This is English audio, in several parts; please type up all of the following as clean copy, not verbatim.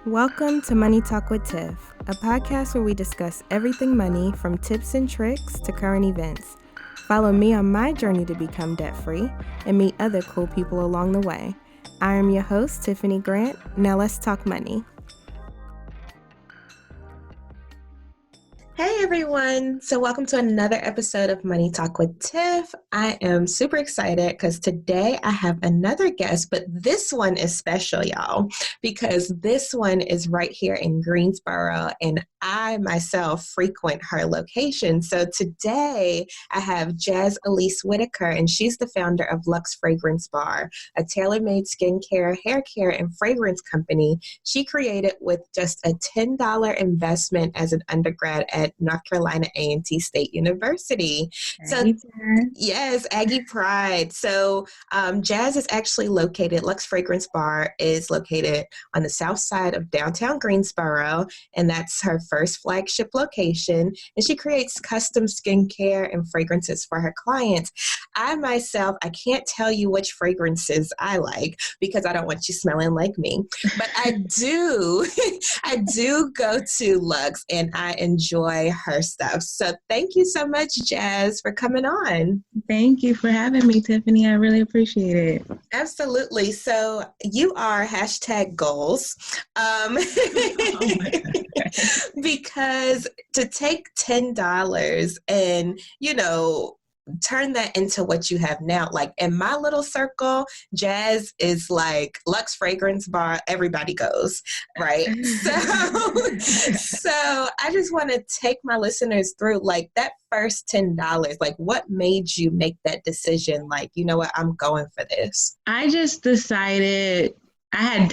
Welcome to Money Talk with Tiff, a podcast where we discuss everything money from tips and tricks to current events. Follow me on my journey to become debt-free and meet other cool people along the way. I am your host, Tiffany Grant. Now let's talk money. Hey everyone! So welcome to another episode of Money Talk with Tiff. I am super excited because today I have another guest, but this one is special, y'all, because this one is right here in Greensboro and I myself frequent her location. So today I have Elyse Whitaker, and she's the founder of Luxe Fragrance Bar, a tailor-made skincare, hair care, and fragrance company she created with just a $10 investment as an undergrad at North Carolina A&T State University. Yes, Aggie Pride. So Jazz is actually located, Luxe Fragrance Bar is located on the south side of downtown Greensboro, and that's her first flagship location. And she creates custom skincare and fragrances for her clients. I myself, I can't tell you which fragrances I like because I don't want you smelling like me, but I do go to Luxe and I enjoy her stuff. So thank you so much, Jazz, for coming on. Thank you for having me, Tiffany. I really appreciate it. Absolutely. So you are #goals. Because to take $10 and, turn that into what you have now. Like in my little circle, Jazz is like Luxe Fragrance Bar, everybody goes, right? So I just want to take my listeners through like that first $10. Like what made you make that decision? Like, you know what, I'm going for this. I just decided I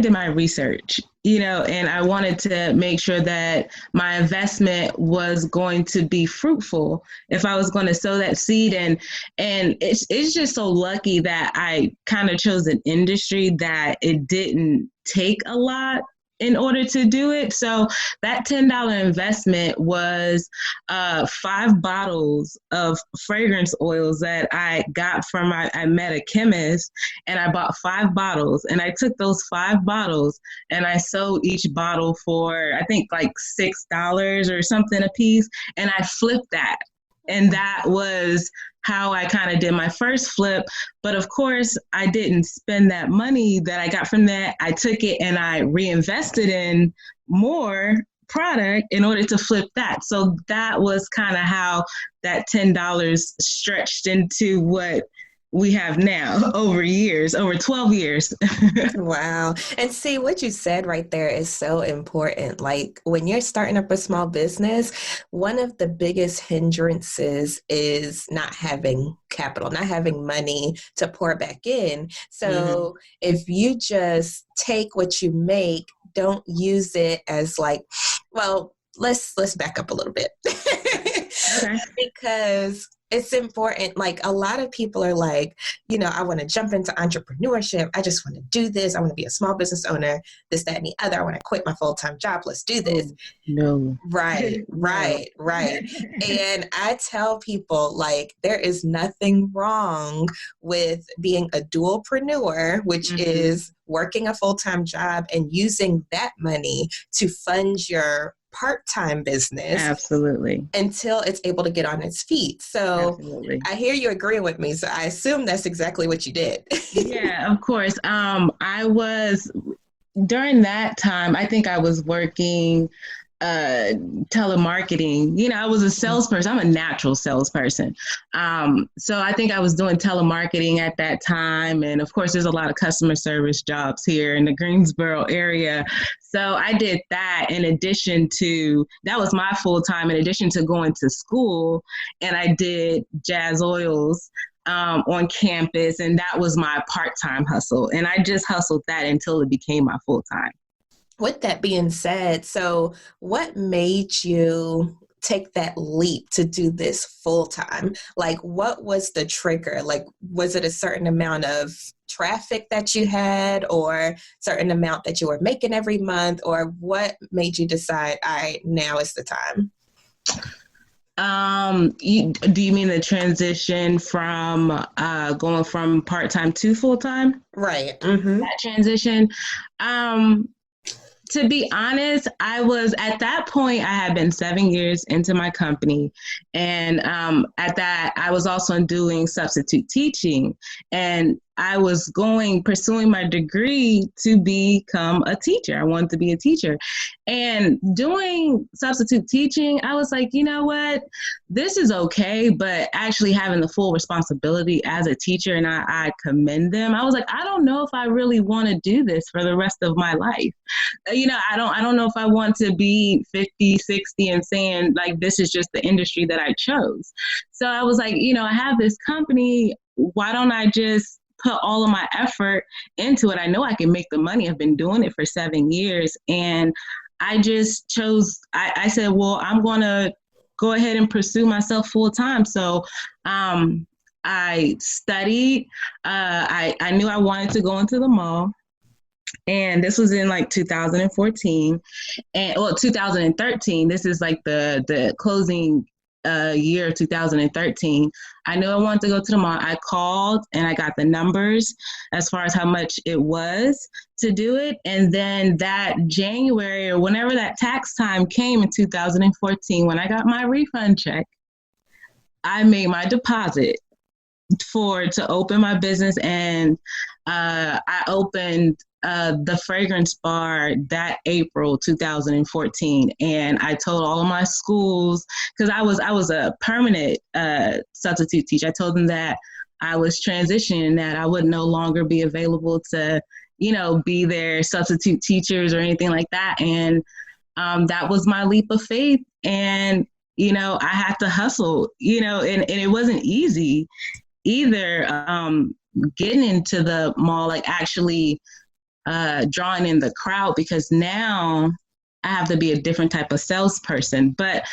did my research, and I wanted to make sure that my investment was going to be fruitful if I was going to sow that seed. And it's just so lucky that I kind of chose an industry that it didn't take a lot in order to do it. So that $10 investment was 5 bottles of fragrance oils that I got from, I met a chemist and I bought 5 bottles, and I took those 5 bottles and I sold each bottle for, I think like $6 or something a piece. And I flipped that. And that was how I kind of did my first flip. But of course, I didn't spend that money that I got from that. I took it and I reinvested in more product in order to flip that. So that was kind of how that $10 stretched into what we have now over 12 years. Wow. And see, what you said right there is so important. Like when you're starting up a small business, one of the biggest hindrances is not having capital, not having money to pour back in. So if you just take what you make, don't use it as like, well, let's back up a little bit. Okay. Because it's important. Like a lot of people are like, I want to jump into entrepreneurship. I just want to do this. I want to be a small business owner, this, that, and the other. I want to quit my full-time job. Let's do this. No. Right. And I tell people like there is nothing wrong with being a dualpreneur, which is working a full-time job and using that money to fund your part-time business. Absolutely. Until it's able to get on its feet. So absolutely. I hear you agreeing with me. So I assume that's exactly what you did. Yeah, of course. I was, during that time, I think I was working telemarketing. I was a salesperson. I'm a natural salesperson. So I think I was doing telemarketing at that time. And of course, there's a lot of customer service jobs here in the Greensboro area. So I did that that was my full time, in addition to going to school. And I did Jazz Oils on campus. And that was my part-time hustle. And I just hustled that until it became my full time. With that being said, so what made you take that leap to do this full time? Like, what was the trigger? Like, was it a certain amount of traffic that you had or certain amount that you were making every month? Or what made you decide, all right, now is the time? Do you mean the transition from going from part-time to full-time? Right. That transition. To be honest, I was at that point, I had been 7 years into my company. And at that, I was also doing substitute teaching. And I was pursuing my degree to become a teacher. I wanted to be a teacher. And doing substitute teaching, I was like, you know what? This is okay. But actually having the full responsibility as a teacher, and I commend them. I was like, I don't know if I really want to do this for the rest of my life. I don't know if I want to be 50, 60 and saying like, this is just the industry that I chose. So I was like, I have this company. Why don't I just put all of my effort into it? I know I can make the money. I've been doing it for 7 years. And I just chose, I said, well, I'm going to go ahead and pursue myself full time. So, I studied, I knew I wanted to go into the mall. And this was in like 2014 and 2013. This is like the closing year of 2013. I knew I wanted to go to the mall. I called and I got the numbers as far as how much it was to do it. And then that January or whenever that tax time came in 2014, when I got my refund check, I made my deposit to open my business. And I opened the fragrance bar that April 2014. And I told all of my schools, because I was a permanent substitute teacher. I told them that I was transitioning, that I would no longer be available to, be their substitute teachers or anything like that. And that was my leap of faith. And, I had to hustle, and it wasn't easy either, getting into the mall, like actually drawing in the crowd, because now I have to be a different type of salesperson. But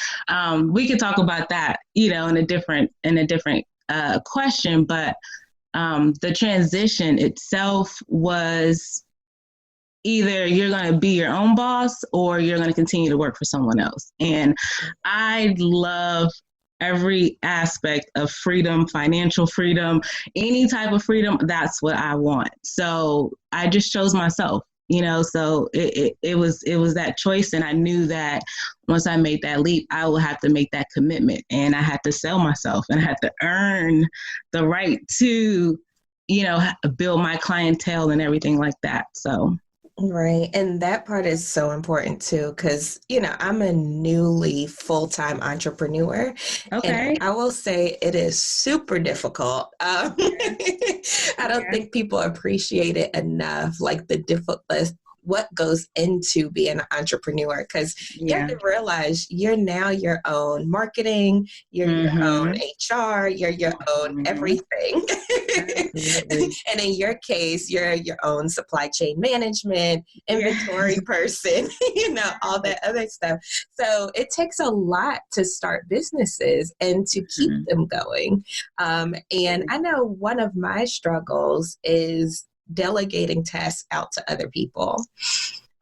we could talk about that, in a different question. But the transition itself was either you're going to be your own boss or you're going to continue to work for someone else. And I love every aspect of freedom, financial freedom, any type of freedom. That's what I want. So I just chose myself, so it was that choice. And I knew that once I made that leap, I would have to make that commitment, and I had to sell myself, and I had to earn the right to, build my clientele and everything like that. So. Right. And that part is so important too, because, I'm a newly full-time entrepreneur. Okay. And I will say it is super difficult. I don't think people appreciate it enough, like the what goes into being an entrepreneur, because you have to realize you're now your own marketing, you're your own HR, you're your own everything. And in your case, you're your own supply chain management, inventory person, all that other stuff. So it takes a lot to start businesses and to keep them going. And I know one of my struggles is delegating tasks out to other people.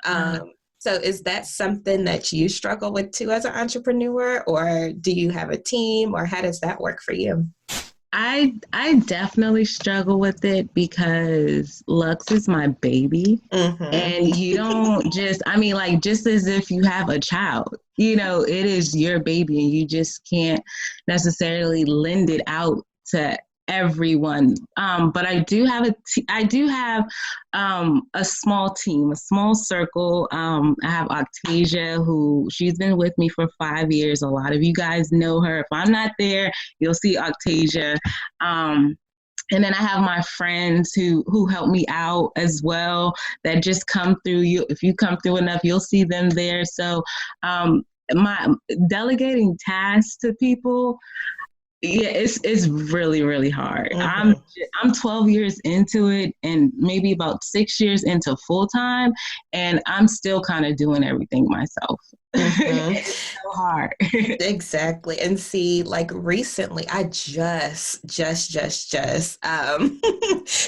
So is that something that you struggle with too as an entrepreneur, or do you have a team, or how does that work for you? I definitely struggle with it because Luxe is my baby. And you don't just as if you have a child, it is your baby, and you just can't necessarily lend it out to everyone. But I do have a small team, a small circle. I have Octasia, who she's been with me for 5 years. A lot of you guys know her. If I'm not there, you'll see Octasia. And then I have my friends who help me out as well, that just come through. If you come through enough, you'll see them there. So my delegating tasks to people, it's really, really hard. I'm 12 years into it, and maybe about 6 years into full time, and I'm still kind of doing everything myself. It's so hard. Exactly. And see, like recently, I just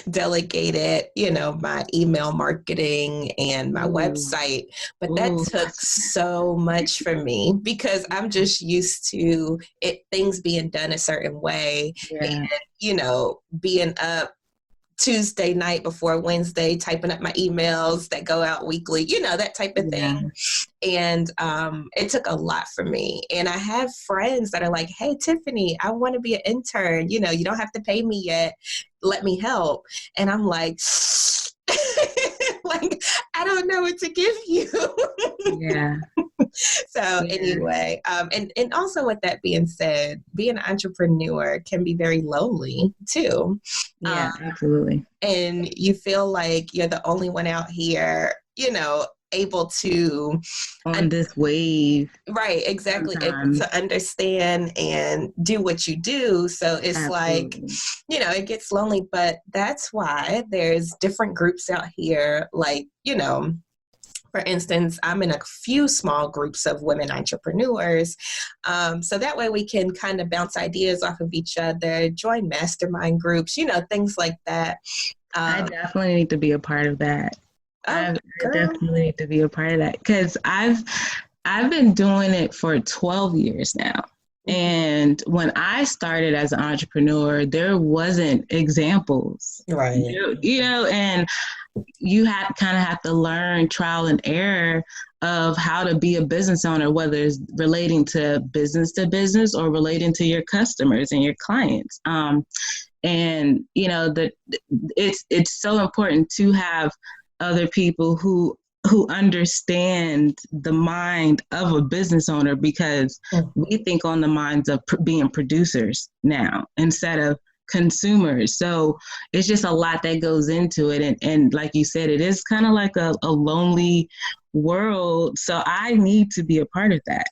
delegated, my email marketing and my website, but that took so much for me because I'm just used to things being done a certain way, and being up Tuesday night before Wednesday, typing up my emails that go out weekly, that type of Yeah. thing. And it took a lot for me. And I have friends that are like, hey, Tiffany, I want to be an intern. You don't have to pay me yet. Let me help. And I'm like, like, I don't know what to give you. Yeah. So anyway, and also with that being said, being an entrepreneur can be very lonely too. Yeah, absolutely. And you feel like you're the only one out here, able to on this wave. Right, exactly. Able Sometimes. to understand and do what you do. So it's Absolutely. like, it gets lonely, but that's why there's different groups out here. Like, for instance, I'm in a few small groups of women entrepreneurs. So that way we can kind of bounce ideas off of each other, join mastermind groups, things like that. I definitely need to be a part of that. Oh, I girl. definitely need to be a part of that because I've been doing it for 12 years now. And when I started as an entrepreneur, there wasn't examples, right? And you have to learn trial and error of how to be a business owner, whether it's relating to business or relating to your customers and your clients. And it's so important to have other people who understand the mind of a business owner, because we think on the minds of being producers now instead of consumers. So it's just a lot that goes into it. And like you said, it is kind of like a lonely world. So I need to be a part of that.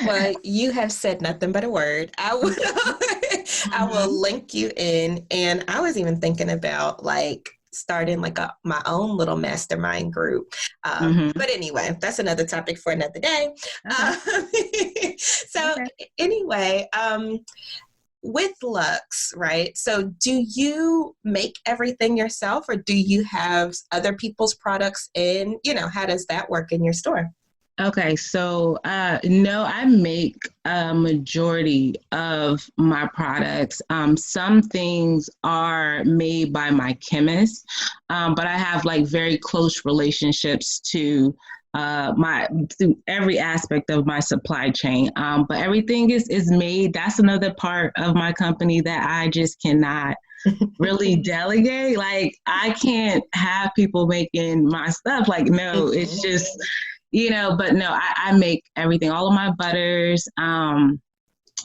Well, you have said nothing but a word. I will link you in. And I was even thinking about like starting like my own little mastermind group. But anyway, that's another topic for another day. Anyway, with Luxe, right? So do you make everything yourself or do you have other people's products in? How does that work in your store? Okay, so no, I make a majority of my products. Some things are made by my chemist, but I have like very close relationships to through every aspect of my supply chain. But everything is made. That's another part of my company that I just cannot really delegate. Like I can't have people making my stuff. Like, no, it's just, but no, I make everything, all of my butters,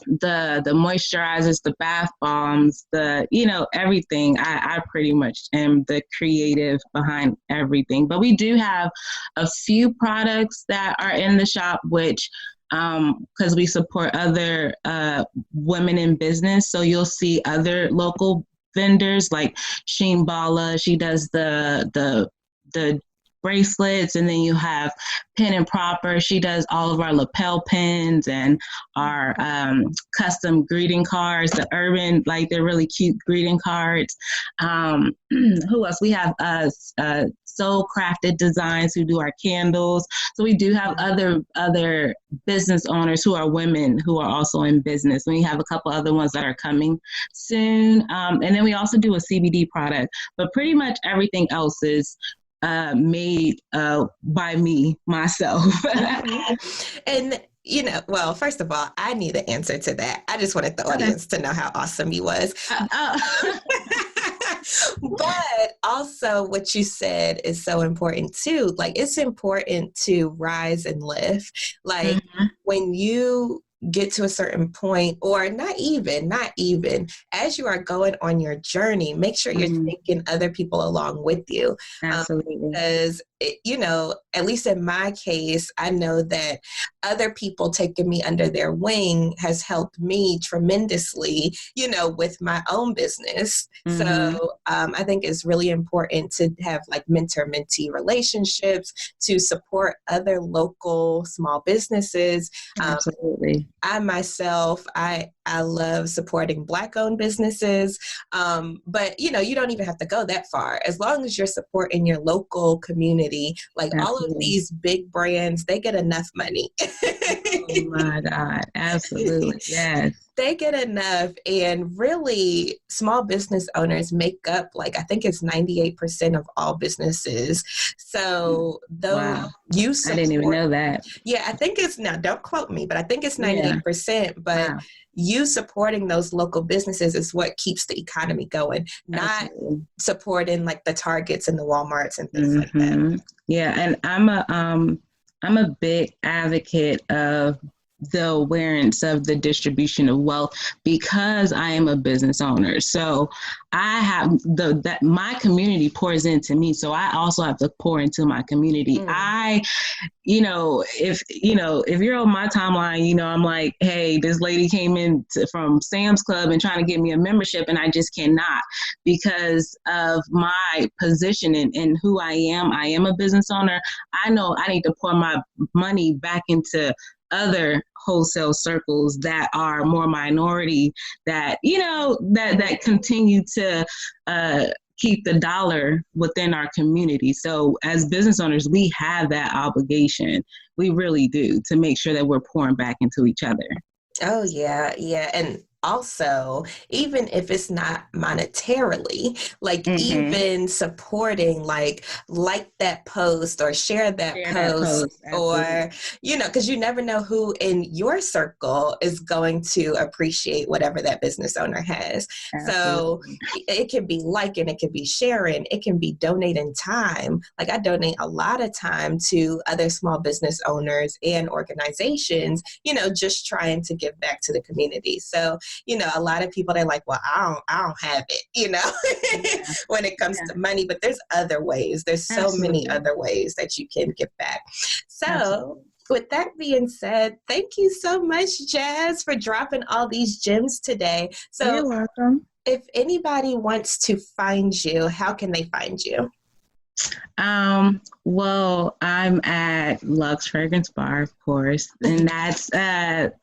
the moisturizers, the bath bombs, everything. I pretty much am the creative behind everything. But we do have a few products that are in the shop, which because we support other women in business. So you'll see other local vendors like Sheen Bala. She does the bracelets, and then you have Pin and Proper. She does all of our lapel pins and our custom greeting cards, the urban, like they're really cute greeting cards. Who else? We have Soul Crafted Designs who do our candles. So we do have other business owners who are women who are also in business. We have a couple other ones that are coming soon. And then we also do a CBD product, but pretty much everything else is made by me, myself. And, well, first of all, I need an answer to that. I just wanted the audience to know how awesome you was. But also what you said is so important too. Like it's important to rise and lift. Like when you get to a certain point, or not even as you are going on your journey, make sure you're taking other people along with you. Absolutely. Because at least in my case, I know that other people taking me under their wing has helped me tremendously, with my own business. So I think it's really important to have like mentor-mentee relationships, to support other local small businesses. Absolutely. I myself, I love supporting Black-owned businesses, but you don't even have to go that far. As long as you're supporting your local community, like all of these big brands, they get enough money. Oh my God, absolutely, yes. They get enough. And really, small business owners make up, like, I think it's 98% of all businesses. So, though Wow. you I didn't even support, know that. yeah, I think it's now, don't quote me, but I think it's Yeah. 98%. But Wow. you supporting those local businesses is what keeps the economy going, not Absolutely. supporting like the Targets and the Walmarts and things like that. Yeah, and I'm a big advocate of the awareness of the distribution of wealth because I am a business owner. So I have that my community pours into me. So I also have to pour into my community. I if you're on my timeline, I'm like, hey, this lady came in from Sam's Club and trying to get me a membership, and I just cannot because of my position and who I am. I am a business owner. I know I need to pour my money back into other wholesale circles that are more minority, that that continue to keep the dollar within our community. So as business owners, we have that obligation. We really do, to make sure that we're pouring back into each other. Oh, yeah, yeah. And also, even if it's not monetarily, like even supporting, like that post or share that Share that post, post. Absolutely. or, because you never know who in your circle is going to appreciate whatever that business owner has. So Absolutely. it can be liking, it can be sharing, it can be donating time. Like I donate a lot of time to other small business owners and organizations, just trying to give back to the community. So, a lot of people, they're like, well, I don't have it, Yeah. when it comes to money, but there's other ways. There's so many Absolutely. other ways that you can give back. So Absolutely. with that being said, thank you so much, Jazz, for dropping all these gems today. So You're welcome. if anybody wants to find you, how can they find you? Well, I'm at Luxe Fragrance Bar, of course, and that's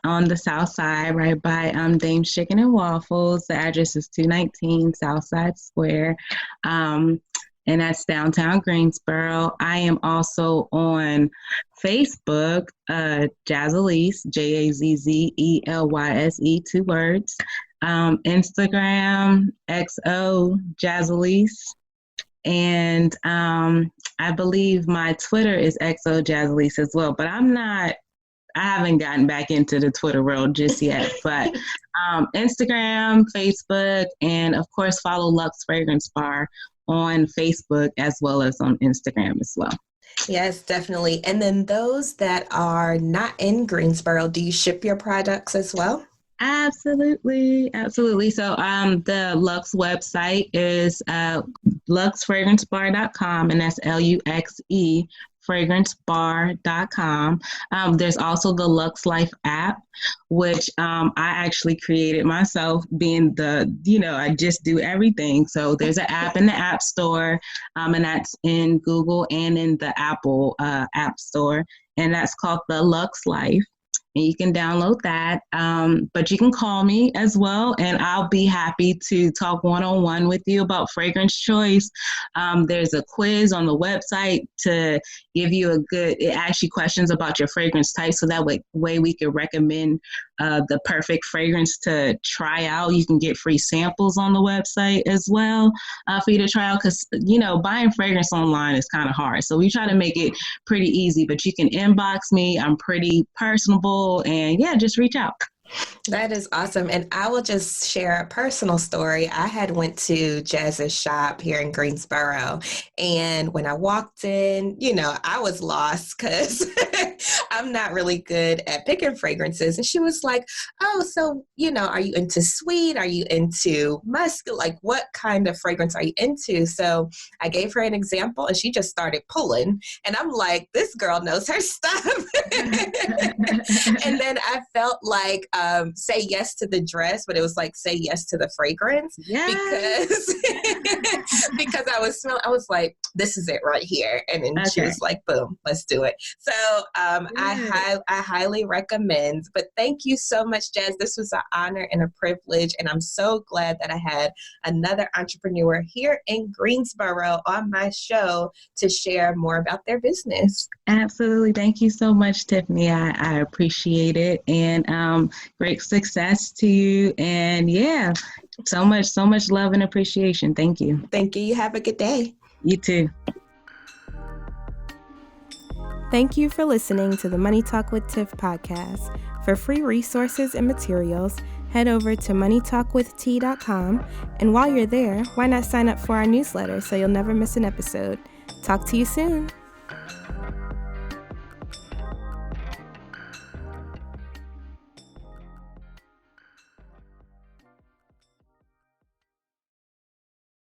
on the south side, right by Dame's Chicken and Waffles. The address is 219 Southside Square, and that's downtown Greensboro. I am also on Facebook, Elyse, JAZZELYSE, 2 words. Instagram, XO Elyse. And I believe my Twitter is XO Elyse as well, but I haven't gotten back into the Twitter world just yet. But Instagram, Facebook, and of course follow Luxe Fragrance Bar on Facebook as well as on Instagram as well. Yes, definitely. And then those that are not in Greensboro, do you ship your products as well? Absolutely. So the Luxe website is luxefragrancebar.com, and that's Luxe fragrancebar.com. There's also the Luxe Life app, which I actually created myself, being I just do everything. So there's an app in the App Store, and that's in Google and in the Apple App Store, and that's called the Luxe Life. And you can download that. But you can call me as well, and I'll be happy to talk one-on-one with you about fragrance choice. There's a quiz on the website to give you it asks you questions about your fragrance type, so that way we can recommend the perfect fragrance to try out. You can get free samples on the website as well for you to try out, because buying fragrance online is kind of hard. So we try to make it pretty easy, but you can inbox me. I'm pretty personable, and yeah, just reach out. That is awesome. And I will just share a personal story. I had went to Jazz's shop here in Greensboro. And when I walked in, I was lost because I'm not really good at picking fragrances. And she was like, oh, so, are you into sweet? Are you into musk? Like, what kind of fragrance are you into? So I gave her an example, and she just started pulling. And I'm like, this girl knows her stuff. And then I felt like, say yes to the dress, but it was like say yes to the fragrance. Yes. Because I was like, this is it right here. And then she was like, boom, let's do it. So I highly recommend. But thank you so much, Jazz. This was an honor and a privilege, and I'm so glad that I had another entrepreneur here in Greensboro on my show to share more about their business. Absolutely. Thank you so much, Tiffany. I appreciate it. And Great success to you. And yeah, so much love and appreciation. Thank you. Thank you. You have a good day. You too. Thank you for listening to the Money Talk with Tiff podcast. For free resources and materials, head over to moneytalkwitht.com. And while you're there, why not sign up for our newsletter so you'll never miss an episode? Talk to you soon.